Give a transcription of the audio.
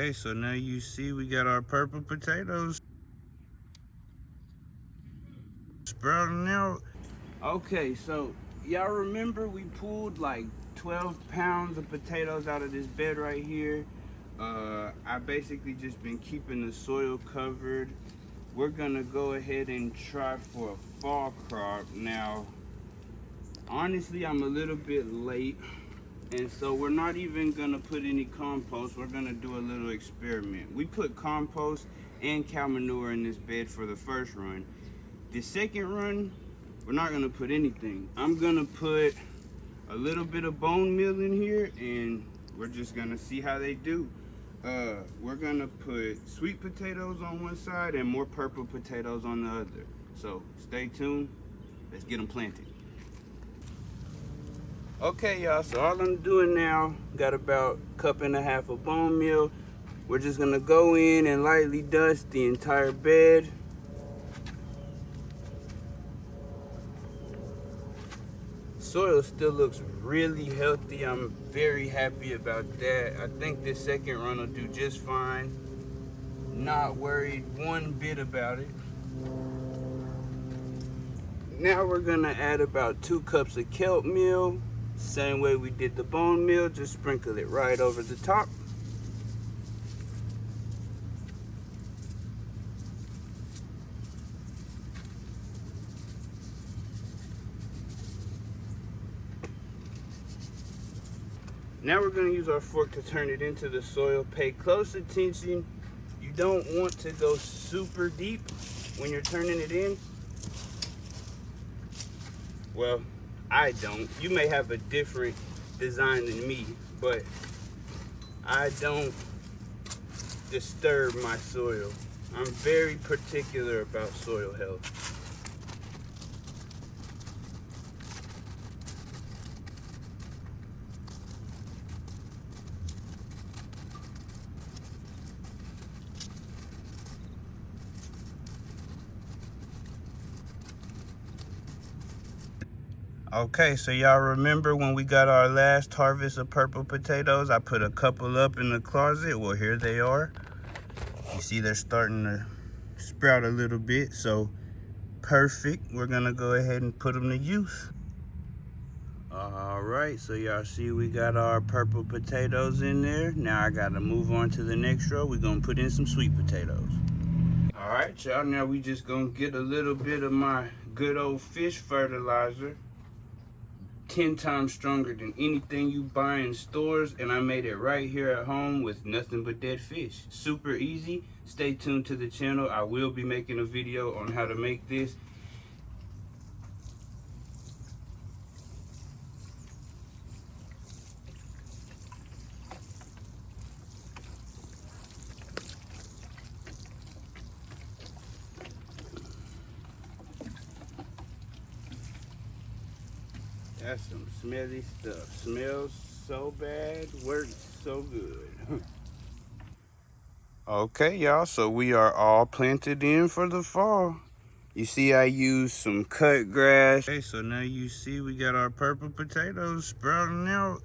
Okay, so now you see we got our purple potatoes sprouting out. Okay, so y'all remember we pulled like 12 pounds of potatoes out of this bed right here. I basically just been keeping the soil covered. We're gonna go ahead and try for a fall crop. Now, honestly, I'm a little bit late, and so we're not even gonna put any compost. We're gonna do a little experiment. We put compost and cow manure in this bed for the first run. The second run, we're not gonna put anything. I'm gonna put a little bit of bone meal in here, and we're just gonna see how they do. We're gonna put sweet potatoes on one side and more purple potatoes on the other. So stay tuned. Let's get them planted. Okay, y'all, so all I'm doing now, got about a cup and a half of bone meal. We're just gonna go in and lightly dust the entire bed. Soil still looks really healthy. I'm very happy about that. I think this second run will do just fine. Not worried one bit about it. Now we're gonna add about 2 cups of kelp meal. Same way we did the bone meal, just sprinkle it right over the top. Now we're gonna use our fork to turn it into the soil. Pay close attention. You don't want to go super deep when you're turning it in. Well, I don't. You may have a different design than me, but I don't disturb my soil. I'm very particular about soil health. Okay, so y'all remember when we got our last harvest of purple potatoes, I put a couple up in the closet. Well, here they are. You see they're starting to sprout a little bit, so perfect. We're gonna go ahead and put them to use. All right, so y'all see we got our purple potatoes in there. Now I gotta move on to the next row. We're gonna put in some sweet potatoes. All right, y'all, now we just gonna get a little bit of my good old fish fertilizer. 10 times stronger than anything you buy in stores, and I made it right here at home with nothing but dead fish. Super easy. Stay tuned to the channel. I will be making a video on how to make this. That's some smelly stuff. Smells so bad, works so good. Okay, y'all, so we are all planted in for the fall. You see I used some cut grass. Okay, so now you see we got our purple potatoes sprouting out.